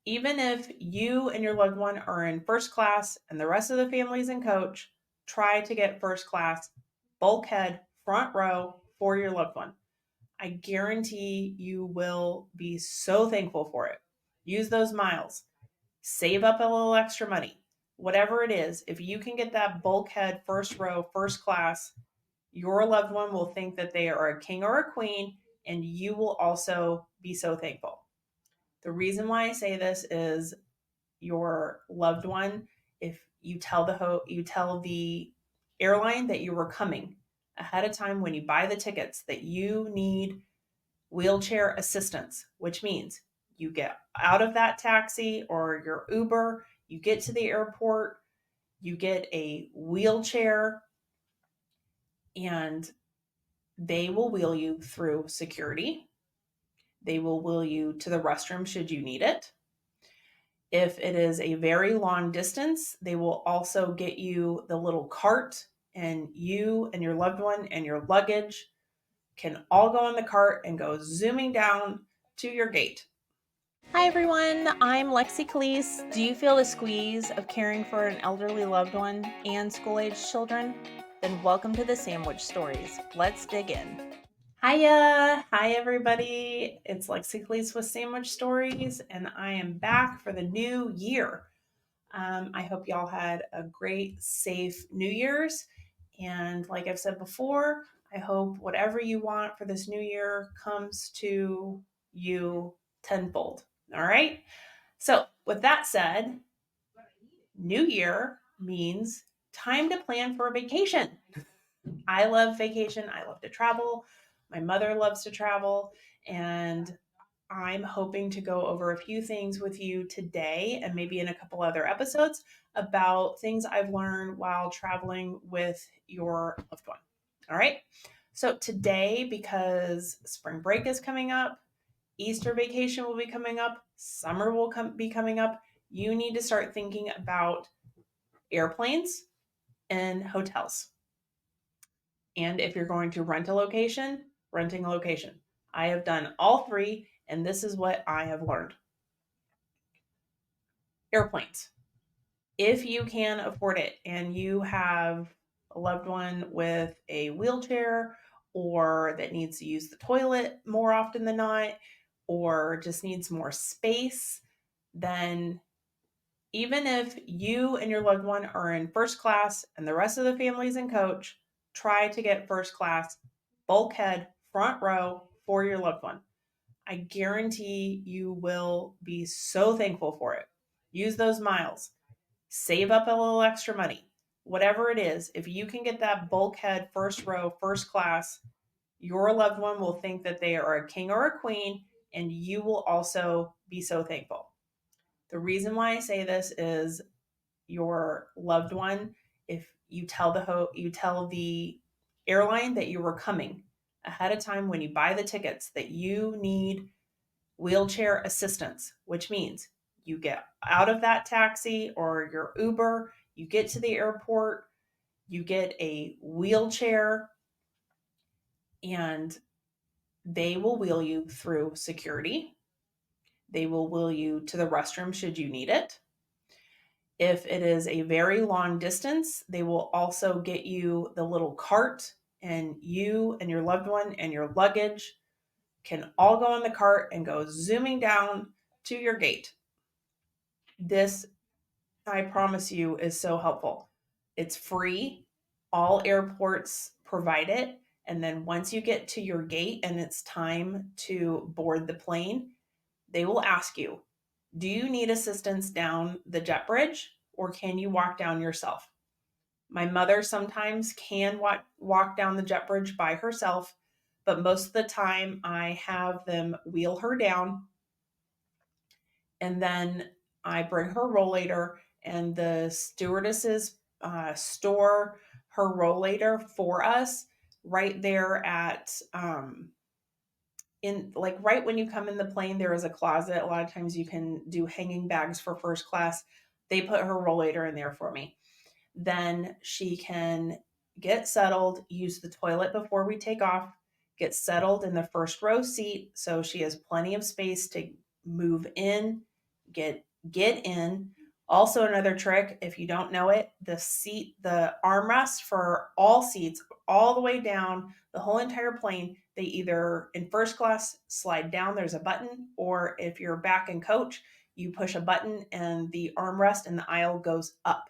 Even if you and your loved one are in first class and the rest of the family's in coach, try to get first class, bulkhead, front row for your loved one. I guarantee you will be so thankful for it. Use those miles, save up a little extra money. Whatever it is, if you can get that bulkhead, first row, first class, your loved one will think that they are a king or a queen, and you will also be so thankful. The reason why I say this is your loved one, if you tell the airline that you were coming ahead of time when you buy the tickets that you need wheelchair assistance, which means you get out of that taxi or your Uber, you get to the airport, you get a wheelchair, and they will wheel you through security. They will wheel you to the restroom should you need it. If it is a very long distance, they will also get you the little cart, and you and your loved one and your luggage can all go in the cart and go zooming down to your gate. Hi everyone, I'm Lexie Callies. Do you feel the squeeze of caring for an elderly loved one and school-aged children? Then welcome to the Sandwich Stories. Let's dig in. Hiya! Hi everybody. It's Lexie Callies with Sandwich Stories, and I am back for the new year. I hope y'all had a great, safe New Year's. And like I've said before, I hope whatever you want for this new year comes to you tenfold. All right. So, with that said, new year means time to plan for a vacation. I love vacation. I love to travel. My mother loves to travel. And I'm hoping to go over a few things with you today and maybe in a couple other episodes about things I've learned while traveling with your loved one. All right. So, today, because spring break is coming up, Easter vacation will be coming up, summer will be coming up, you need to start thinking about airplanes and hotels. And if you're going to rent a location, renting a location. I have done all three, and this is what I have learned. Airplanes. If you can afford it and you have a loved one with a wheelchair or that needs to use the toilet more often than not, or just needs more space, then even if you and your loved one are in first class and the rest of the family's in coach, try to get first class, bulkhead, front row for your loved one. I guarantee you will be so thankful for it. Use those miles, save up a little extra money. Whatever it is, if you can get that bulkhead, first row, first class, your loved one will think that they are a king or a queen, and you will also be so thankful. The reason why I say this is your loved one, if you tell the airline that you were coming ahead of time when you buy the tickets that you need wheelchair assistance, which means you get out of that taxi or your Uber, you get to the airport, you get a wheelchair, and they will wheel you through security. They will wheel you to the restroom should you need it. If it is a very long distance, they will also get you the little cart, and you and your loved one and your luggage can all go in the cart and go zooming down to your gate. This, I promise you, is so helpful. It's free. All airports provide it. And then once you get to your gate and it's time to board the plane, they will ask you, do you need assistance down the jet bridge or can you walk down yourself? My mother sometimes can walk down the jet bridge by herself, but most of the time I have them wheel her down, and then I bring her rollator, and the stewardesses store her rollator for us right there at in like right when you come in the plane. There is a closet. A lot of times you can do hanging bags for first class. They put her rollator in there for me. Then she can get settled, use the toilet before we take off, get settled in the first row seat so she has plenty of space to move in, Get in. Also, another trick, if you don't know it, the armrest for all seats, all the way down the whole entire plane, they either in first class slide down, there's a button, or if you're back in coach, you push a button and the armrest in the aisle goes up.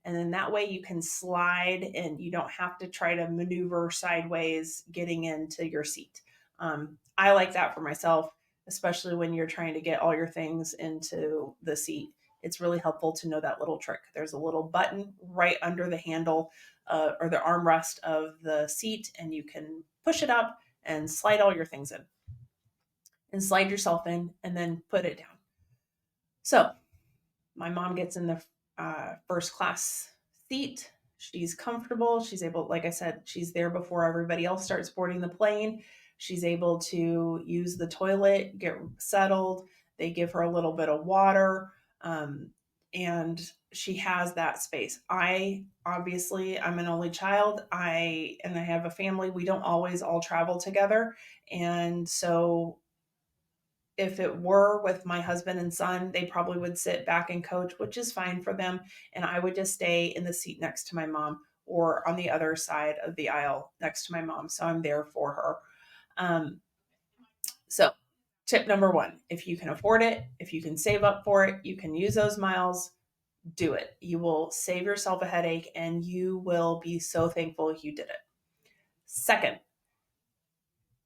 And then that way you can slide and you don't have to try to maneuver sideways getting into your seat. I like that for myself, especially when you're trying to get all your things into the seat. It's really helpful to know that little trick. There's a little button right under the handle or the armrest of the seat, and you can push it up and slide all your things in and slide yourself in and then put it down. So my mom gets in the first class seat. She's comfortable. She's able, like I said, she's there before everybody else starts boarding the plane. She's able to use the toilet, get settled. They give her a little bit of water, and she has that space. I'm an only child. I have a family. We don't always all travel together, and so if it were with my husband and son, they probably would sit back and coach, which is fine for them. And I would just stay in the seat next to my mom or on the other side of the aisle next to my mom. So I'm there for her. Um, so, tip number one, if you can afford it, if you can save up for it, you can use those miles, do it. You will save yourself a headache and you will be so thankful you did it. Second,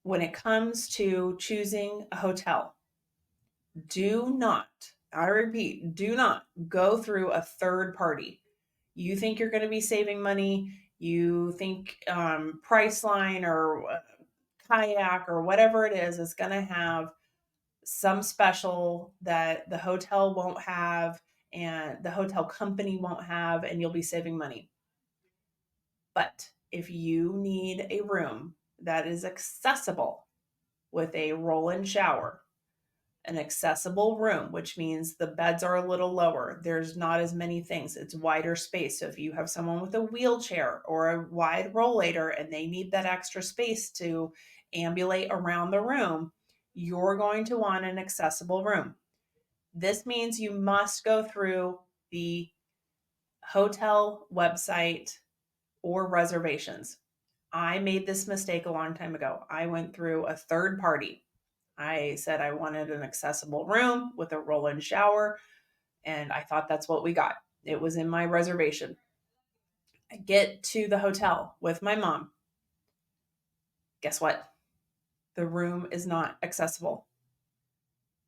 when it comes to choosing a hotel, do not, I repeat, do not go through a third party. You think you're going to be saving money. You think Priceline or Kayak or whatever it is going to have some special that the hotel won't have and the hotel company won't have, and you'll be saving money. But if you need a room that is accessible with a roll-in shower, an accessible room, which means the beds are a little lower. There's not as many things. It's wider space. So if you have someone with a wheelchair or a wide rollator and they need that extra space to ambulate around the room, you're going to want an accessible room. This means you must go through the hotel website or reservations. I made this mistake a long time ago. I went through a third party. I said I wanted an accessible room with a roll-in shower, and I thought that's what we got. It was in my reservation. I get to the hotel with my mom. Guess what? The room is not accessible.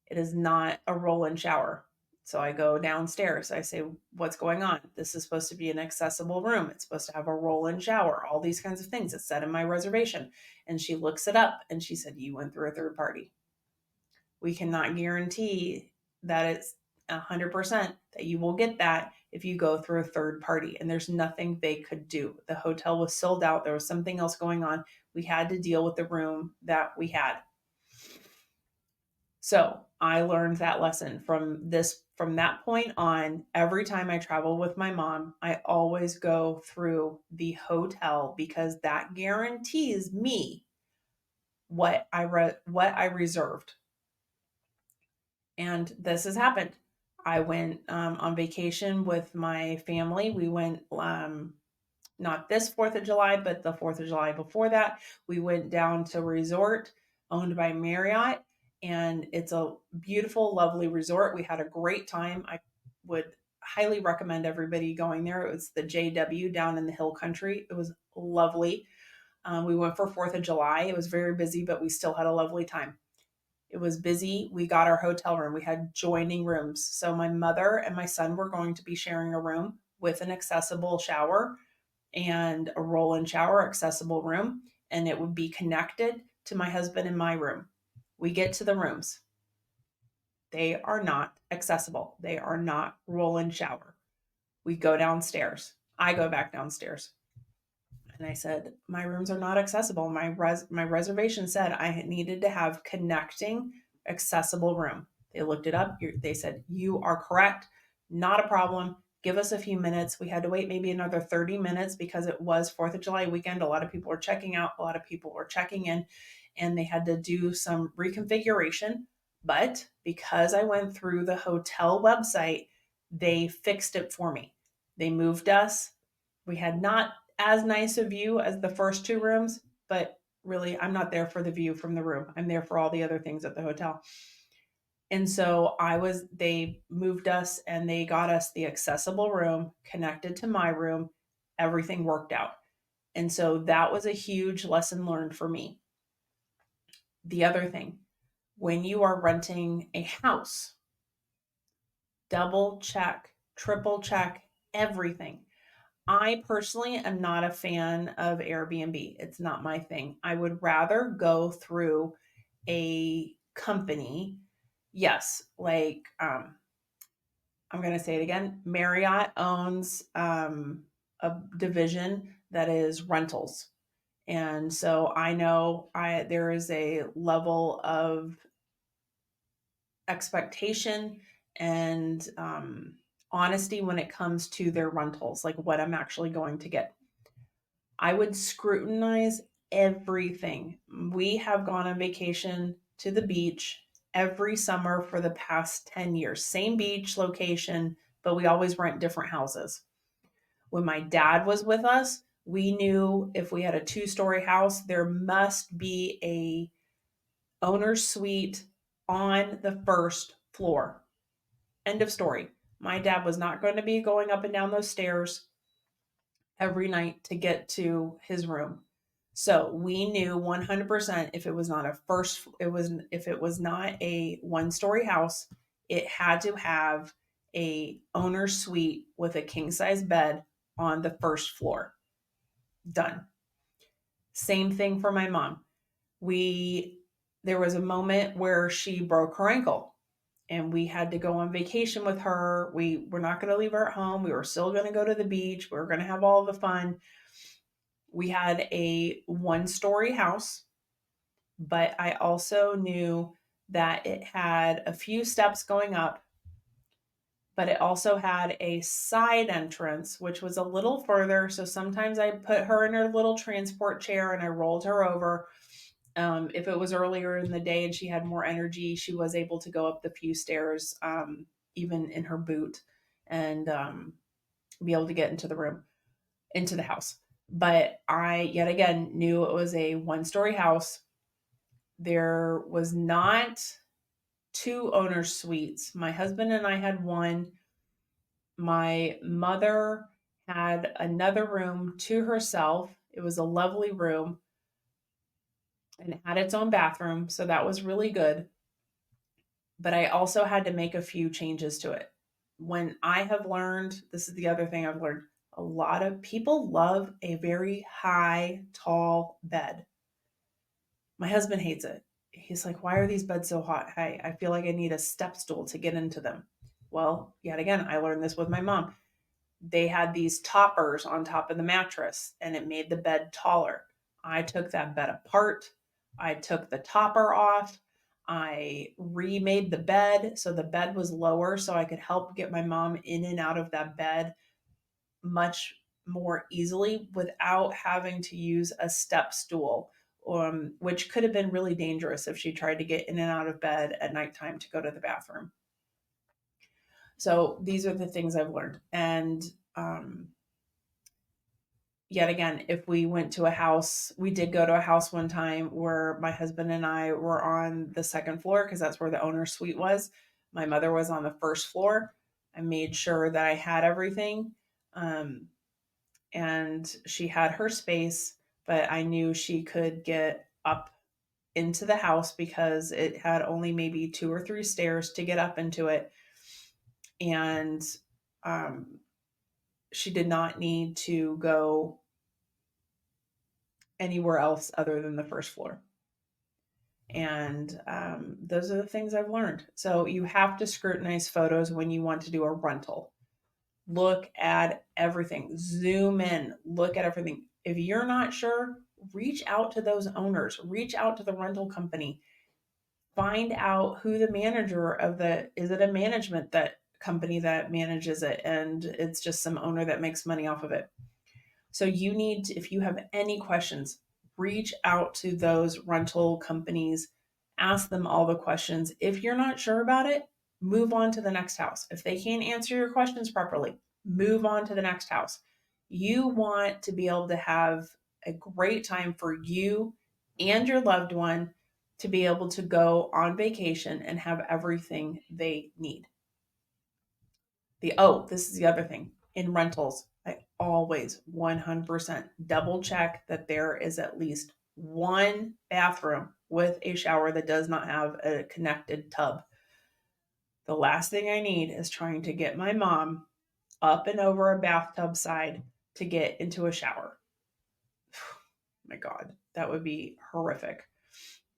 It is not a roll-in shower. So I go downstairs. I say, what's going on? This is supposed to be an accessible room. It's supposed to have a roll-in shower, all these kinds of things. It's said in my reservation. And she looks it up and she said, you went through a third party. We cannot guarantee that it's 100% that you will get that if you go through a third party. And there's nothing they could do. The hotel was sold out. There was something else going on. We had to deal with the room that we had. So I learned that lesson from that point on. Every time I travel with my mom, I always go through the hotel because that guarantees me what I reserved. And this has happened. I went on vacation with my family. We went not this 4th of July, but the 4th of July before that. We went down to a resort owned by Marriott, and it's a beautiful, lovely resort. We had a great time. I would highly recommend everybody going there. It was the JW down in the hill country. It was lovely. We went for 4th of July. It was very busy, but we still had a lovely time. It was busy. We got our hotel room. We had joining rooms. So my mother and my son were going to be sharing a room with an accessible shower and a roll-in shower, accessible room, and it would be connected to my husband and my room. We get to the rooms. They are not accessible. They are not roll-in shower. We go downstairs. I go back downstairs. And I said, my rooms are not accessible. My reservation said I needed to have connecting accessible room. They looked it up. They said, you are correct. Not a problem. Give us a few minutes. We had to wait maybe another 30 minutes because it was 4th of July weekend. A lot of people were checking out. A lot of people were checking in, and they had to do some reconfiguration. But because I went through the hotel website, they fixed it for me. They moved us. We had not as nice a view as the first two rooms, but really, I'm not there for the view from the room. I'm there for all the other things at the hotel. And so they moved us and they got us the accessible room connected to my room. Everything worked out. And so that was a huge lesson learned for me. The other thing, when you are renting a house, double check, triple check everything. I personally am not a fan of Airbnb. It's not my thing. I would rather go through a company. Yes, like I'm going to say it again. Marriott owns a division that is rentals. And so I know there is a level of expectation and honesty when it comes to their rentals, like what I'm actually going to get. I would scrutinize everything. We have gone on vacation to the beach every summer for the past 10 years. Same beach location, but we always rent different houses. When my dad was with us, we knew if we had a 2-story house, there must be a owner's suite on the first floor. End of story. My dad was not going to be going up and down those stairs every night to get to his room. So we knew 100% if it was not if it was not a 1-story house, it had to have a owner's suite with a king size bed on the first floor. Done. Same thing for my mom. There was a moment where she broke her ankle and we had to go on vacation with her. We were not going to leave her at home. We were still going to go to the beach. We were going to have all the fun. We had a 1-story house, but I also knew that it had a few steps going up, but it also had a side entrance, which was a little further. So sometimes I put her in her little transport chair and I rolled her over. If it was earlier in the day and she had more energy, she was able to go up the few stairs, even in her boot, and be able to get into the house. But I, yet again, knew it was a 1-story house. There was not 2 owner suites. My husband and I had one. My mother had another room to herself. It was a lovely room and it had its own bathroom. So that was really good. But I also had to make a few changes to it. When I have learned, this is the other thing I've learned, a lot of people love a very high, tall bed. My husband hates it. He's like, why are these beds so high? I feel like I need a step stool to get into them. Well, yet again, I learned this with my mom. They had these toppers on top of the mattress and it made the bed taller. I took that bed apart. I took the topper off. I remade the bed so the bed was lower so I could help get my mom in and out of that bed much more easily without having to use a step stool, which could have been really dangerous if she tried to get in and out of bed at nighttime to go to the bathroom. So these are the things I've learned. And yet again, if we went to a house, we did go to a house one time where my husband and I were on the second floor because that's where the owner's suite was. My mother was on the first floor. I made sure that I had everything. And she had her space, but I knew she could get up into the house because it had only maybe 2 or 3 stairs to get up into it. And she did not need to go anywhere else other than the first floor. And those are the things I've learned. So you have to scrutinize photos when you want to do a rental. Look at everything, zoom in, look at everything. If you're not sure, reach out to those owners, reach out to the rental company, find out who the manager of is it a management that company that manages it and it's just some owner that makes money off of it. So you need to, if you have any questions, reach out to those rental companies Ask them all the questions. If you're not sure about it, move on to the next house. If they can't answer your questions properly, move on to the next house. You want to be able to have a great time for you and your loved one to be able to go on vacation and have everything they need. This is the other thing. In rentals, I always 100% double check that there is at least one bathroom with a shower that does not have a connected tub. The last thing I need is trying to get my mom up and over a bathtub side to get into a shower. My God, that would be horrific.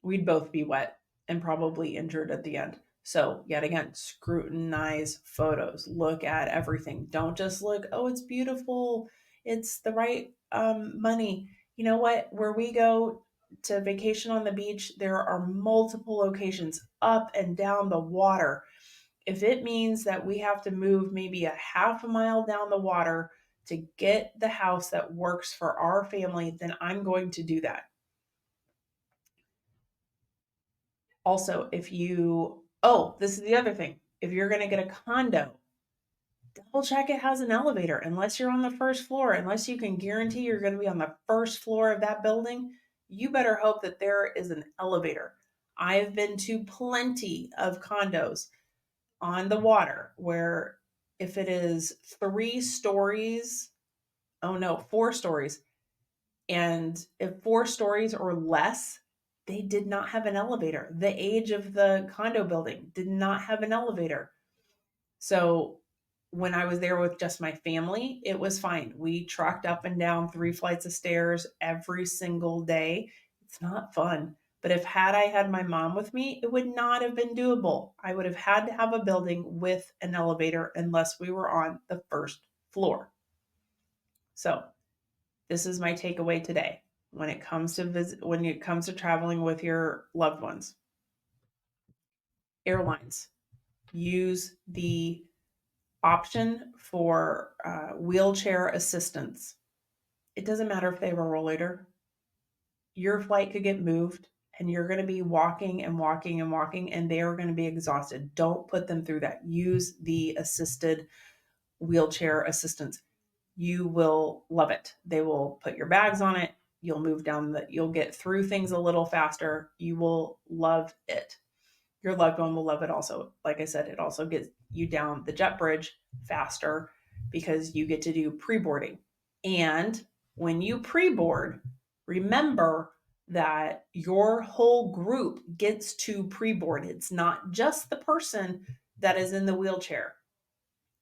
We'd both be wet and probably injured at the end. So, yet again, scrutinize photos, look at everything. Don't just look, oh, it's beautiful, it's the right money. You know what? Where we go to vacation on the beach, there are multiple locations up and down the water. If it means that we have to move maybe a half a mile down the water to get the house that works for our family, then I'm going to do that. Also, this is the other thing. If you're going to get a condo, double check it has an elevator. Unless you're on the first floor, unless you can guarantee you're going to be on the first floor of that building, you better hope that there is an elevator. I have been to plenty of condos on the water where if it is 3 stories, oh no, 4 stories, and if 4 stories or less, they did not have an elevator. The age of the condo building did not have an elevator. So when I was there with just my family, it was fine. We trucked up and down 3 flights of stairs every single day. It's not fun. But if had I had my mom with me, it would not have been doable. I would have had to have a building with an elevator unless we were on the first floor. So this is my takeaway today when it comes to traveling with your loved ones. Airlines, use the option for wheelchair assistance. It doesn't matter if they have a rollator. Your flight could get moved and you're going to be walking and walking and walking, and they are going to be exhausted. Don't put them through that. Use the assisted wheelchair assistance. You will love it. They will put your bags on it. You'll get through things a little faster. You will love it. Your loved one will love it also. Like I said, it also gets you down the jet bridge faster because you get to do pre-boarding. And when you pre-board, remember that your whole group gets to pre-board. It's not just the person that is in the wheelchair.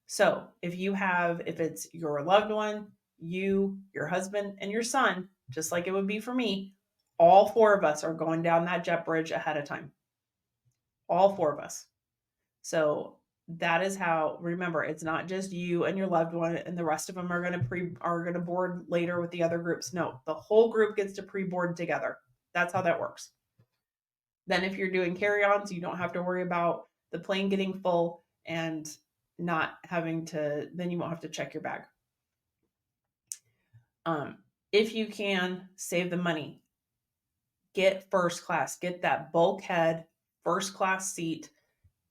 So if it's your loved one, you, your husband, and your son, just like it would be for me, all 4 of us are going down that jet bridge ahead of time. All 4 of us. So that is how, remember, it's not just you and your loved one and the rest of them are going to board later with the other groups. No, the whole group gets to pre-board together. That's how that works. Then if you're doing carry-ons, you don't have to worry about the plane getting full and not having to, then you won't have to check your bag. If you can save the money, get first class, get that bulkhead first class seat.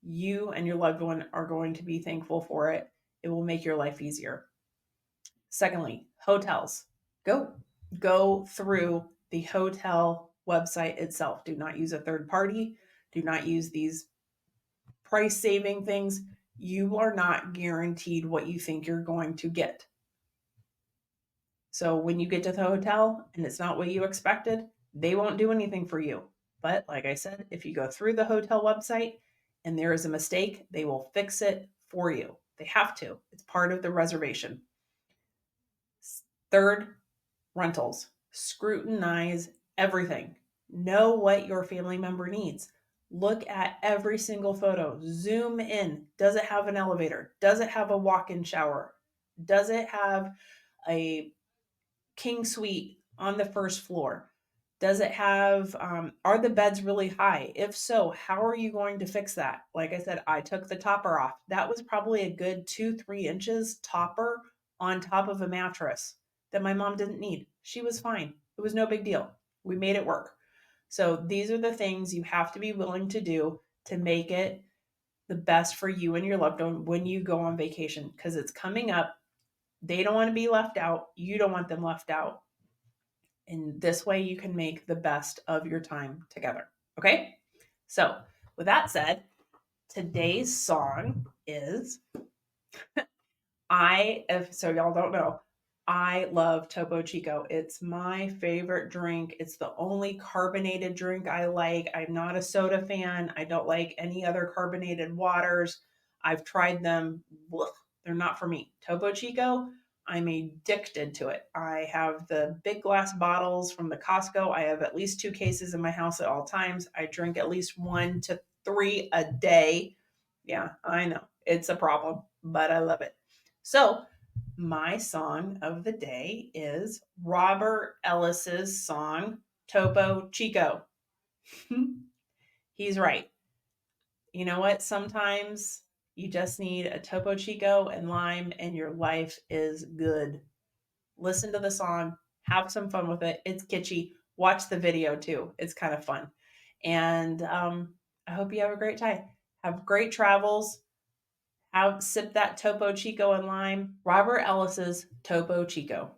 You and your loved one are going to be thankful for it. It will make your life easier. Secondly, hotels. Go through the hotel website itself. Do not use a third party. Do not use these price saving things. You are not guaranteed what you think you're going to get. So when you get to the hotel and it's not what you expected, they won't do anything for you. But like I said, if you go through the hotel website and there is a mistake, they will fix it for you. They have to. It's part of the reservation. Third, rentals. Scrutinize everything. Know what your family member needs. Look at every single photo. Zoom in. Does it have an elevator? Does it have a walk-in shower? Does it have a king suite on the first floor? Does it have, are the beds really high? If so, how are you going to fix that? Like I said, I took the topper off. That was probably a good 2-3 inches topper on top of a mattress that my mom didn't need. She was fine. It was no big deal. We made it work. So these are the things you have to be willing to do to make it the best for you and your loved one when you go on vacation, because it's coming up. They don't want to be left out. You don't want them left out. And this way you can make the best of your time together. Okay? So, with that said, today's song is if so y'all don't know, I love Topo Chico. It's my favorite drink. It's the only carbonated drink I like. I'm not a soda fan. I don't like any other carbonated waters. I've tried them. Blech, they're not for me. Topo Chico, I'm addicted to it. I have the big glass bottles from the Costco. I have at least 2 cases in my house at all times. I drink at least 1 to 3 a day. Yeah, I know. It's a problem, but I love it. So, my song of the day is Robert Ellis's song, Topo Chico. He's right. You know what? Sometimes you just need a Topo Chico and lime, and your life is good. Listen to the song, have some fun with it. It's kitschy. Watch the video too. It's kind of fun. And I hope you have a great time. Have great travels. Sip that Topo Chico and lime. Robert Ellis's Topo Chico.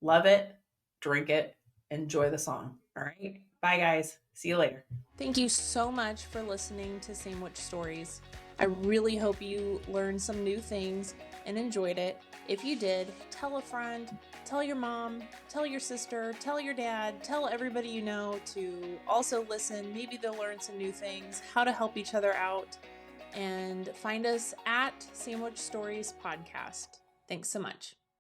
Love it, drink it, enjoy the song. All right. Bye, guys. See you later. Thank you so much for listening to Sandwich Stories. I really hope you learned some new things and enjoyed it. If you did, tell a friend, tell your mom, tell your sister, tell your dad, tell everybody you know to also listen. Maybe they'll learn some new things, how to help each other out. And find us at Sandwich Stories Podcast. Thanks so much.